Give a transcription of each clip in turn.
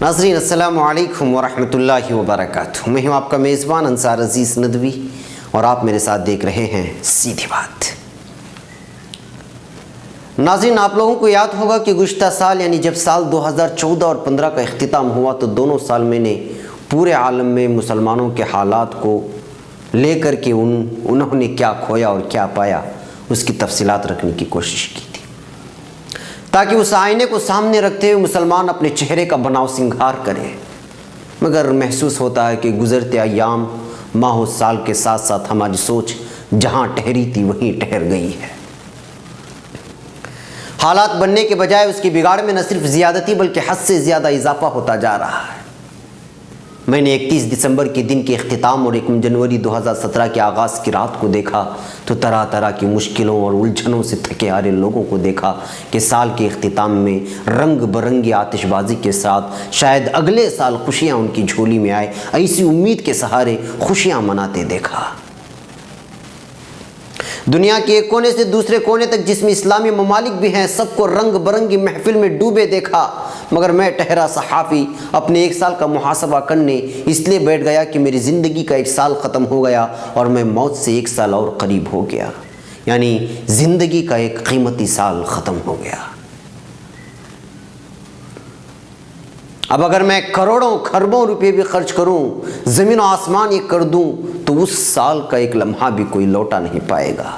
ناظرین السلام علیکم ورحمۃ اللہ وبرکاتہ۔ میں ہوں آپ کا میزبان انصار عزیز ندوی اور آپ میرے ساتھ دیکھ رہے ہیں سیدھی بات۔ ناظرین، آپ لوگوں کو یاد ہوگا کہ گزشتہ سال یعنی جب سال 2014 اور 15 کا اختتام ہوا تو دونوں سال میں نے پورے عالم میں مسلمانوں کے حالات کو لے کر کے انہوں نے کیا کھویا اور کیا پایا اس کی تفصیلات رکھنے کی کوشش کی تھی، تاکہ اس آئینے کو سامنے رکھتے ہوئے مسلمان اپنے چہرے کا بناؤ سنگھار کرے۔ مگر محسوس ہوتا ہے کہ گزرتے ایام ماہ و سال کے ساتھ ساتھ ہماری سوچ جہاں ٹھہری تھی وہیں ٹھہر گئی ہے۔ حالات بننے کے بجائے اس کی بگاڑ میں نہ صرف زیادتی بلکہ حد سے زیادہ اضافہ ہوتا جا رہا ہے۔ میں نے 31 دسمبر کے دن کے اختتام اور 1 جنوری 2017 کے آغاز کی رات کو دیکھا تو طرح طرح کی مشکلوں اور الجھنوں سے تھکے ہارے لوگوں کو دیکھا کہ سال کے اختتام میں رنگ برنگی آتش بازی کے ساتھ شاید اگلے سال خوشیاں ان کی جھولی میں آئے، ایسی امید کے سہارے خوشیاں مناتے دیکھا۔ دنیا کے ایک کونے سے دوسرے کونے تک جس میں اسلامی ممالک بھی ہیں، سب کو رنگ برنگی محفل میں ڈوبے دیکھا، مگر میں ٹہرا صحافی اپنے 1 سال کا محاسبہ کرنے اس لیے بیٹھ گیا کہ میری زندگی کا 1 سال ختم ہو گیا اور میں موت سے 1 سال اور قریب ہو گیا، یعنی زندگی کا ایک قیمتی سال ختم ہو گیا۔ اب اگر میں کروڑوں کھربوں روپے بھی خرچ کروں، زمین و آسمان یہ کر دوں، تو اس سال کا ایک لمحہ بھی کوئی لوٹا نہیں پائے گا۔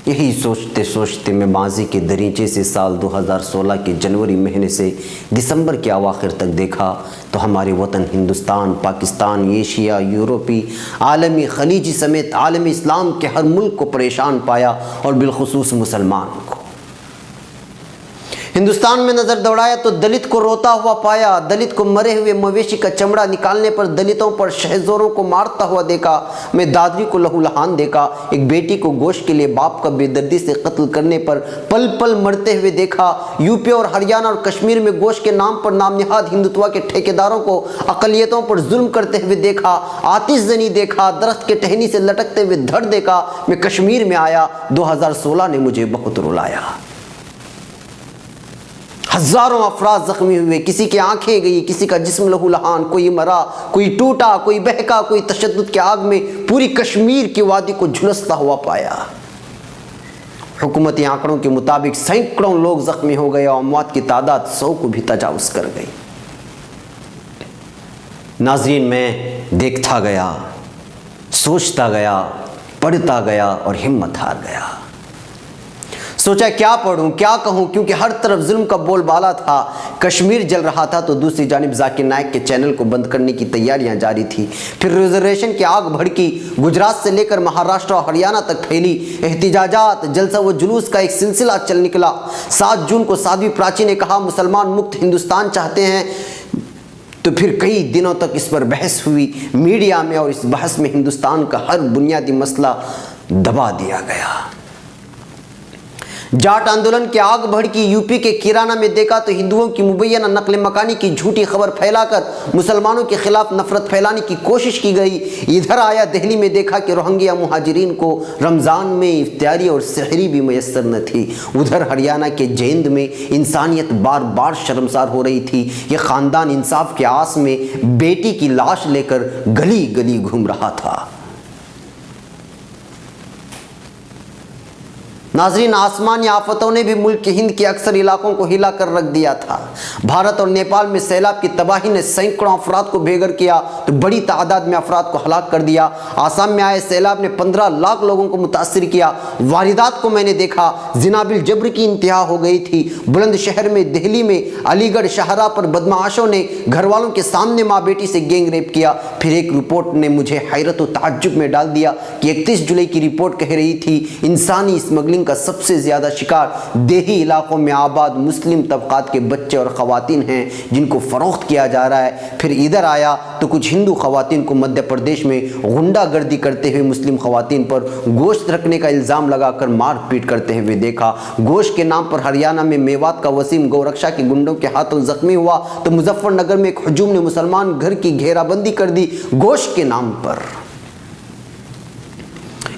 یہی سوچتے سوچتے میں ماضی کے دریچے سے سال 2016 کے جنوری مہینے سے دسمبر کے اواخر تک دیکھا تو ہمارے وطن ہندوستان، پاکستان، ایشیا، یورپی، عالمی خلیجی سمیت عالم اسلام کے ہر ملک کو پریشان پایا اور بالخصوص مسلمان کو۔ ہندوستان میں نظر دوڑایا تو دلت کو روتا ہوا پایا، دلت کو مرے ہوئے مویشی کا چمڑا نکالنے پر دلتوں پر شہزوروں کو مارتا ہوا دیکھا، میں دادری کو لہو لہان دیکھا، ایک بیٹی کو گوشت کے لیے باپ کا بے دردی سے قتل کرنے پر پل پل مرتے ہوئے دیکھا، یوپی اور ہریانہ اور کشمیر میں گوشت کے نام پر نام نہاد ہندوتوا کے ٹھیکیداروں کو اقلیتوں پر ظلم کرتے ہوئے دیکھا، آتش زنی دیکھا، درخت کے ٹہنی سے لٹکتے ہوئے دھڑ دیکھا۔ میں کشمیر میں آیا، 2016 نے مجھے بہت رلایا۔ ہزاروں افراد زخمی ہوئے، کسی کی آنکھیں گئی، کسی کا جسم لہو لہان، کوئی مرا، کوئی ٹوٹا، کوئی بہکا، کوئی تشدد کی آگ میں پوری کشمیر کی وادی کو جھلستا ہوا پایا۔ حکومتی آنکڑوں کے مطابق سینکڑوں لوگ زخمی ہو گئے اور اموات کی تعداد 100 کو بھی تجاوز کر گئی۔ ناظرین، میں دیکھتا گیا، سوچتا گیا، پڑھتا گیا اور ہمت ہار گیا۔ سوچا کیا پڑھوں، کیا کہوں، کیونکہ ہر طرف ظلم کا بول بالا تھا۔ کشمیر جل رہا تھا تو دوسری جانب ذاکر نائک کے چینل کو بند کرنے کی تیاریاں جاری تھی۔ پھر ریزرویشن کی آگ بھڑکی، گجرات سے لے کر مہاراشٹر اور ہریانہ تک پھیلی، احتجاجات، جلسہ و جلوس کا ایک سلسلہ چل نکلا۔ 7 جون کو سادھوی پراچی نے کہا مسلمان مکت ہندوستان چاہتے ہیں، تو پھر کئی دنوں تک اس پر بحث ہوئی میڈیا میں، اور اس بحث میں ہندوستان کا ہر بنیادی مسئلہ دبا دیا گیا۔ جاٹ آندولن کی آگ بھڑکی، یوپی کے کیرانہ میں دیکھا تو ہندوؤں کی مبینہ نقل مکانی کی جھوٹی خبر پھیلا کر مسلمانوں کے خلاف نفرت پھیلانے کی کوشش کی گئی۔ ادھر آیا دہلی میں دیکھا کہ روہنگیا مہاجرین کو رمضان میں افطاری اور سحری بھی میسر نہ تھی۔ ادھر ہریانہ کے جیند میں انسانیت بار بار شرمسار ہو رہی تھی۔ یہ خاندان انصاف کے آس میں بیٹی کی لاش لے کر گلی گلی گھوم رہا تھا۔ ناظرین، آسمانی آفتوں نے بھی ملک کے ہند کے اکثر علاقوں کو ہلا کر رکھ دیا تھا۔ بھارت اور نیپال میں سیلاب کی تباہی نے سینکڑوں افراد کو بے گھر کیا تو بڑی تعداد میں افراد کو ہلاک کر دیا۔ آسام میں آئے سیلاب نے 15 لاکھ لوگوں کو متاثر کیا۔ واردات کو میں نے دیکھا، زنا بالجبر کی انتہا ہو گئی تھی۔ بلند شہر میں، دہلی میں، علی گڑھ شاہراہ پر بدمعاشوں نے گھر والوں کے سامنے ماں بیٹی سے گینگ ریپ کیا۔ پھر ایک رپورٹ نے مجھے حیرت و تعجب میں ڈال دیا کہ 31 جولائی کی رپورٹ کہہ رہی تھی انسانی اسمگلنگ کا سب سے زیادہ شکار دیہی علاقوں میں آباد مسلم طبقات کے بچے اور خواتین ہیں، جن کو فروخت کیا جا رہا ہے۔ پھر ادھر آیا تو کچھ ہندو خواتین کو مدھیہ پردیش میں غنڈہ گردی کرتے ہوئے مسلم خواتین پر گوشت رکھنے کا الزام لگا کر مار پیٹ کرتے ہوئے دیکھا۔ گوشت کے نام پر ہریانہ میں میوات کا وسیم گورکشا کے گنڈوں کے ہاتھوں زخمی ہوا تو مظفر نگر میں ایک ہجوم نے مسلمان گھر کی گھیرا بندی کر دی گوشت کے نام پر۔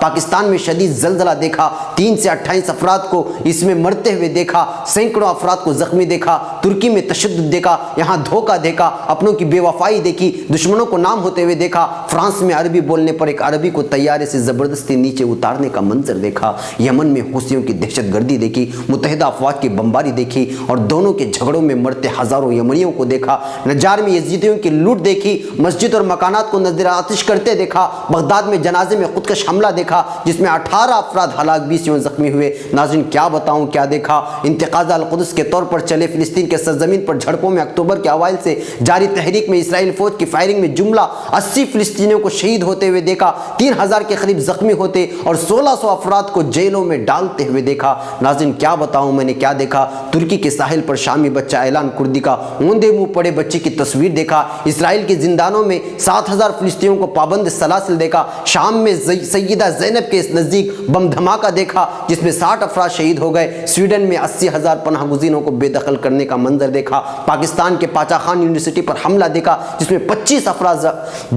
پاکستان میں شدید زلزلہ دیکھا، 3 سے 28 افراد کو اس میں مرتے ہوئے دیکھا، سینکڑوں افراد کو زخمی دیکھا، ترکی میں تشدد دیکھا، یہاں دھوکہ دیکھا، اپنوں کی بے وفائی دیکھی، دشمنوں کو نام ہوتے ہوئے دیکھا، فرانس میں عربی بولنے پر ایک عربی کو طیارے سے زبردستی نیچے اتارنے کا منظر دیکھا، یمن میں حوثیوں کی دہشت گردی دیکھی، متحدہ افواج کی بمباری دیکھی اور دونوں کے جھگڑوں میں مرتے ہزاروں یمنیوں کو دیکھا، نجار میں یزیدیوں کی لوٹ دیکھی، مسجد اور مکانات کو نظر آتش کرتے دیکھا، بغداد میں جنازے میں خودکش حملہ دیکھا جس میں 18 افراد ہلاک 20 یوں زخمی ہوئے۔ ناظرین کیا بتاؤں کیا دیکھا، انتقاض القدس کے طور پر چلے فلسطین کے سرزمین پر جھڑپوں میں اکتوبر کے اوائل سے جاری تحریک میں اسرائیل فوج کی فائرنگ میں جملہ 80 فلسطینیوں کو شہید ہوتے ہوئے دیکھا، 3000 کے قریب زخمی ہوتے اور 1600 افراد کو جیلوں میں ڈالتے ہوئے دیکھا۔ ناظرین کیا بتاؤں میں نے کیا دیکھا، ترکی کے ساحل پر شامی بچہ اعلان کردی کا اوندے منہ پڑے بچے کی تصویر دیکھا، اسرائیل کے زندانوں میں 7000 فلسطینیوں کو پابند سلاسل دیکھا، شام میں سیدہ زینب کے نزدیک بم دھماکہ دیکھا جس میں 60 افراد شہید ہو گئے، سویڈن میں 80,000 پناہ گزینوں کو بے دخل کرنے کا منظر دیکھا، پاکستان کے پاچا خان یونیورسٹی پر حملہ دیکھا جس میں 25 افراد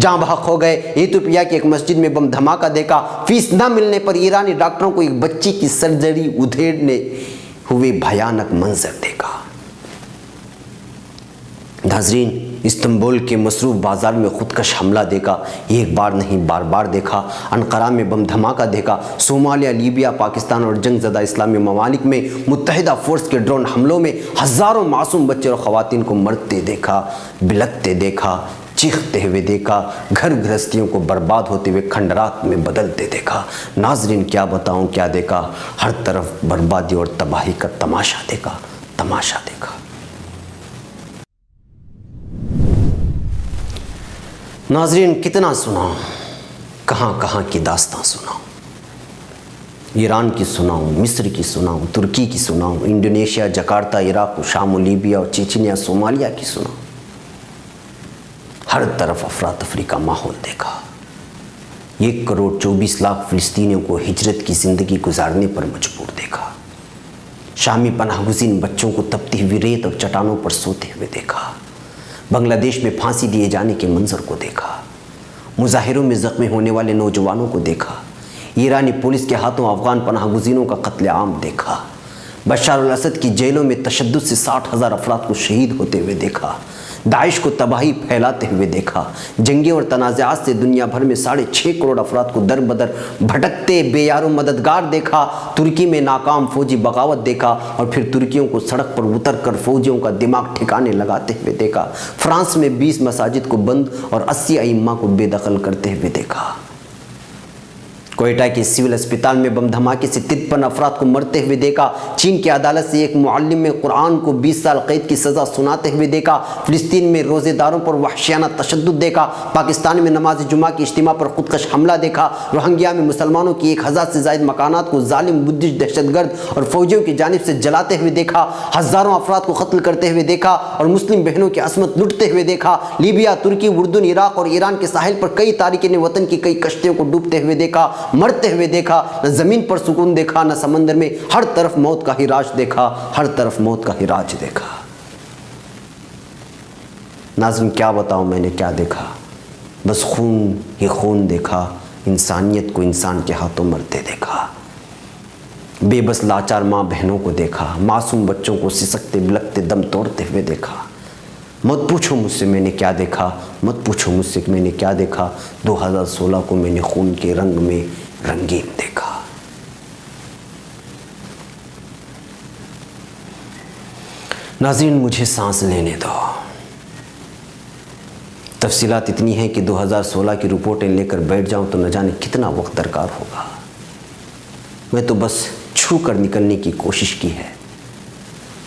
جاں بحق ہو گئے، ایتھوپیا کی ایک مسجد میں بم دھماکہ دیکھا، فیس نہ ملنے پر ایرانی ڈاکٹروں کو ایک بچی کی سرجری ادھیڑنے ہوئے بھیانک منظر دیکھا۔ ناظرین استنبول کے مصروف بازار میں خودکش حملہ دیکھا، ایک بار نہیں بار بار دیکھا، انقرہ میں بم دھماکہ دیکھا، صومالیہ، لیبیا، پاکستان اور جنگ زدہ اسلامی ممالک میں متحدہ فورس کے ڈرون حملوں میں ہزاروں معصوم بچے اور خواتین کو مرتے دیکھا، بلکتے دیکھا، چیختے ہوئے دیکھا، گھر گھرستیوں کو برباد ہوتے ہوئے کھنڈرات میں بدلتے دیکھا۔ ناظرین کیا بتاؤں کیا دیکھا، ہر طرف بربادی اور تباہی کا تماشا دیکھا، تماشا دیکھا۔ ناظرین کتنا سناؤں، کہاں کہاں کی داستان سناؤں، ایران کی سناؤں، مصر کی سناؤں، ترکی کی سناؤں، انڈونیشیا، جکارتہ، عراق، شام و لیبیا اور چیچنیا، صومالیہ کی سناؤں۔ ہر طرف افراتفری کا ماحول دیکھا، 1,24,00,000 فلسطینیوں کو ہجرت کی زندگی گزارنے پر مجبور دیکھا، شامی پناہ گزین بچوں کو تپتی ہوئی ریت اور چٹانوں پر سوتے ہوئے دیکھا، بنگلہ دیش میں پھانسی دیے جانے کے منظر کو دیکھا، مظاہروں میں زخمی ہونے والے نوجوانوں کو دیکھا، ایرانی پولیس کے ہاتھوں افغان پناہ گزینوں کا قتل عام دیکھا، بشار الاسد کی جیلوں میں تشدد سے 60,000 افراد کو شہید ہوتے ہوئے دیکھا، داعش کو تباہی پھیلاتے ہوئے دیکھا، جنگیں اور تنازعات سے دنیا بھر میں 6.5 کروڑ افراد کو در بدر بھٹکتے بے یار و مددگار دیکھا، ترکی میں ناکام فوجی بغاوت دیکھا اور پھر ترکیوں کو سڑک پر اتر کر فوجیوں کا دماغ ٹھکانے لگاتے ہوئے دیکھا، فرانس میں 20 مساجد کو بند اور 80 ائمہ کو بے دخل کرتے ہوئے دیکھا، کوئٹہ کے سول اسپتال میں بم دھماکے سے 53 افراد کو مرتے ہوئے دیکھا، چین کی عدالت سے ایک معلم قرآن کو 20 سال قید کی سزا سناتے ہوئے دیکھا، فلسطین میں روزے داروں پر وحشیانہ تشدد دیکھا، پاکستان میں نماز جمعہ کی اجتماع پر خودکش حملہ دیکھا، روہنگیا میں مسلمانوں کی 1000 سے زائد مکانات کو ظالم بدھسٹ دہشت گرد اور فوجیوں کی جانب سے جلاتے ہوئے دیکھا، ہزاروں افراد کو قتل کرتے ہوئے دیکھا اور مسلم بہنوں کی عصمت لٹتے ہوئے دیکھا، لیبیا، ترکی، اردن، عراق اور ایران کے ساحل پر کئی تارکین وطن کی کئی کشتیوں کو ڈوبتے ہوئے دیکھا، مرتے ہوئے دیکھا، نہ زمین پر سکون دیکھا نہ سمندر میں، ہر طرف موت کا ہی راج دیکھا، ہر طرف موت کا ہی راج دیکھا۔ ناظرین کیا بتاؤں میں نے کیا دیکھا، بس خون ہی خون دیکھا، انسانیت کو انسان کے ہاتھوں مرتے دیکھا، بے بس لاچار ماں بہنوں کو دیکھا، معصوم بچوں کو سسکتے بلکتے دم توڑتے ہوئے دیکھا۔ مت پوچھو مجھ سے میں نے کیا دیکھا، مت پوچھو مجھ سے میں نے کیا دیکھا، 2016 کو میں نے خون کے رنگ میں رنگین دیکھا۔ ناظرین مجھے سانس لینے دو، تفصیلات اتنی ہیں کہ 2016 کی رپورٹیں لے کر بیٹھ جاؤں تو نہ جانے کتنا وقت درکار ہوگا، میں تو بس چھو کر نکلنے کی کوشش کی ہے۔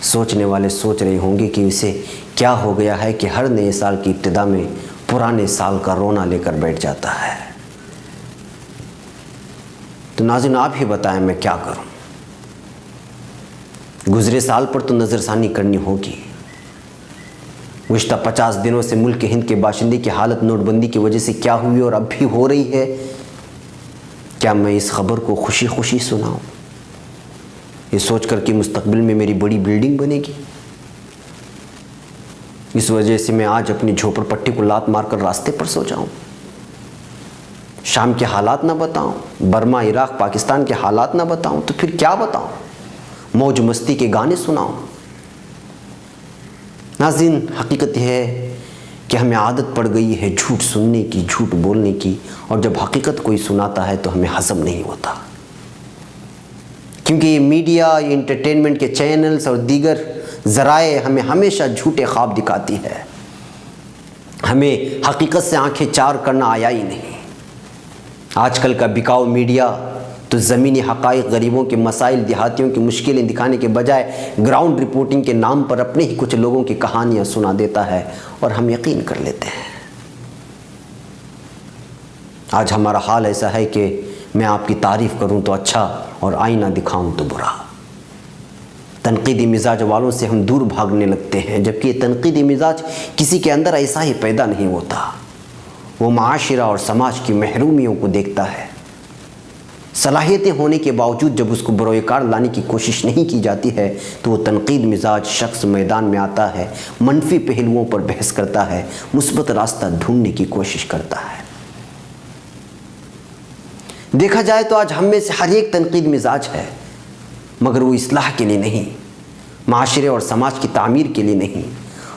سوچنے والے سوچ رہے ہوں گے کہ اسے کیا ہو گیا ہے کہ ہر نئے سال کی ابتدا میں پرانے سال کا رونا لے کر بیٹھ جاتا ہے۔ تو ناظرین آپ ہی بتائیں میں کیا کروں، گزرے سال پر تو نظر ثانی کرنی ہوگی، گزشتہ 50 دنوں سے ملک ہند کے باشندے کی حالت نوٹ بندی کی وجہ سے کیا ہوئی اور اب بھی ہو رہی ہے، کیا میں اس خبر کو خوشی خوشی سناؤں، یہ سوچ کر کہ مستقبل میں میری بڑی بلڈنگ بنے گی، اس وجہ سے میں آج اپنی جھوپڑ پٹی کو لات مار کر راستے پر سو جاؤں؟ شام کے حالات نہ بتاؤں، برما، عراق، پاکستان کے حالات نہ بتاؤں تو پھر کیا بتاؤں؟ موج مستی کے گانے سناؤں؟ ناظرین، حقیقت یہ ہے کہ ہمیں عادت پڑ گئی ہے جھوٹ سننے کی، جھوٹ بولنے کی، اور جب حقیقت کوئی سناتا ہے تو ہمیں ہضم نہیں ہوتا، کیونکہ یہ میڈیا، یہ انٹرٹینمنٹ کے چینلز اور دیگر ذرائع ہمیں ہمیشہ جھوٹے خواب دکھاتی ہے۔ ہمیں حقیقت سے آنکھیں چار کرنا آیا ہی نہیں۔ آج کل کا بکاؤ میڈیا تو زمینی حقائق، غریبوں کے مسائل، دیہاتیوں کی مشکلیں دکھانے کے بجائے گراؤنڈ رپورٹنگ کے نام پر اپنے ہی کچھ لوگوں کی کہانیاں سنا دیتا ہے اور ہم یقین کر لیتے ہیں۔ آج ہمارا حال ایسا ہے کہ میں آپ کی تعریف کروں تو اچھا اور آئینہ دکھاؤں تو برا۔ تنقیدی مزاج والوں سے ہم دور بھاگنے لگتے ہیں، جبکہ یہ تنقیدی مزاج کسی کے اندر ایسا ہی پیدا نہیں ہوتا۔ وہ معاشرہ اور سماج کی محرومیوں کو دیکھتا ہے۔ صلاحیتیں ہونے کے باوجود جب اس کو بروئے کار لانے کی کوشش نہیں کی جاتی ہے تو وہ تنقید مزاج شخص میدان میں آتا ہے، منفی پہلوؤں پر بحث کرتا ہے، مثبت راستہ ڈھونڈنے کی کوشش کرتا ہے۔ دیکھا جائے تو آج ہم میں سے ہر ایک تنقید مزاج ہے، مگر وہ اصلاح کے لیے نہیں، معاشرے اور سماج کی تعمیر کے لیے نہیں۔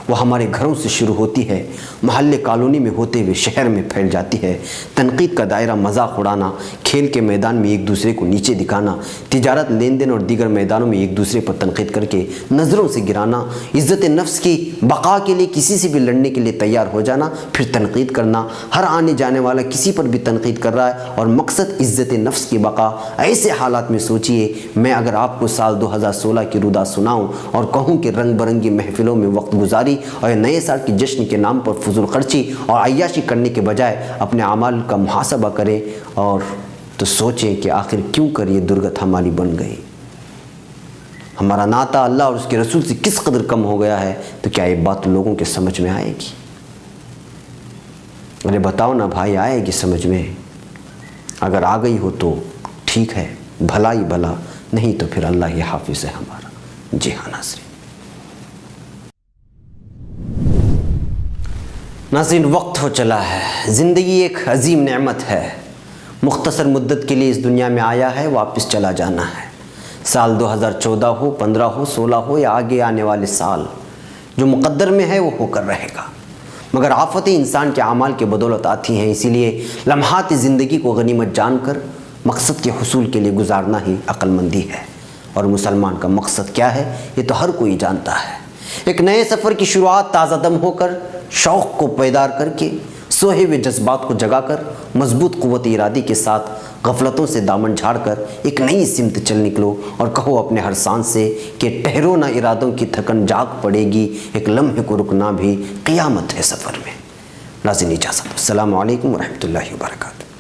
وہ ہمارے گھروں سے شروع ہوتی ہے، محلے کالونی میں ہوتے ہوئے شہر میں پھیل جاتی ہے۔ تنقید کا دائرہ مذاق اڑانا، کھیل کے میدان میں ایک دوسرے کو نیچے دکھانا، تجارت، لین دین اور دیگر میدانوں میں ایک دوسرے پر تنقید کر کے نظروں سے گرانا، عزت نفس کی بقا کے لیے کسی سے بھی لڑنے کے لیے تیار ہو جانا، پھر تنقید کرنا۔ ہر آنے جانے والا کسی پر بھی تنقید کر رہا ہے اور مقصد عزت نفس کی بقا۔ ایسے حالات میں سوچئے، میں اگر آپ کو سال 2016 کی رودا سناؤں اور کہوں کہ رنگ برنگی محفلوں میں وقت گزاری اور نئے سال کی جشن کے نام پر فضول خرچی اور عیاشی کرنے کے بجائے اپنے اعمال کا محاسبہ کریں اور تو سوچیں کہ آخر کیوں کر یہ درگت ہماری بن گئی، ہمارا ناطہ اللہ اور اس کے رسول سے کس قدر کم ہو گیا ہے، تو کیا یہ بات لوگوں کے سمجھ میں آئے گی؟ ارے بتاؤ نا بھائی، آئے گی سمجھ میں؟ اگر آ گئی ہو تو ٹھیک ہے، بھلا ہی بھلا، نہیں تو پھر اللہ ہی حافظ ہے ہمارا۔ جی ہاں ناظرین، وقت ہو چلا ہے۔ زندگی ایک عظیم نعمت ہے، مختصر مدت کے لیے اس دنیا میں آیا ہے، واپس چلا جانا ہے۔ سال 2014 ہو، 15 ہو، 16 ہو یا آگے آنے والے سال، جو مقدر میں ہے وہ ہو کر رہے گا، مگر آفتیں انسان کے اعمال کے بدولت آتی ہیں۔ اسی لیے لمحات زندگی کو غنیمت جان کر مقصد کے حصول کے لیے گزارنا ہی عقل مندی ہے۔ اور مسلمان کا مقصد کیا ہے یہ تو ہر کوئی جانتا ہے۔ ایک نئے سفر کی شروعات تازہ دم ہو کر، شوق کو بیدار کر کے، سوہے ہوئے جذبات کو جگا کر، مضبوط قوت ارادی کے ساتھ غفلتوں سے دامن جھاڑ کر ایک نئی سمت چل نکلو اور کہو اپنے ہر سانس سے کہ ٹھہرو نہ، ارادوں کی تھکن جاگ پڑے گی، ایک لمحے کو رکنا بھی قیامت ہے سفر میں۔ ناظرین اجازت، السلام علیکم ورحمۃ اللہ وبرکاتہ۔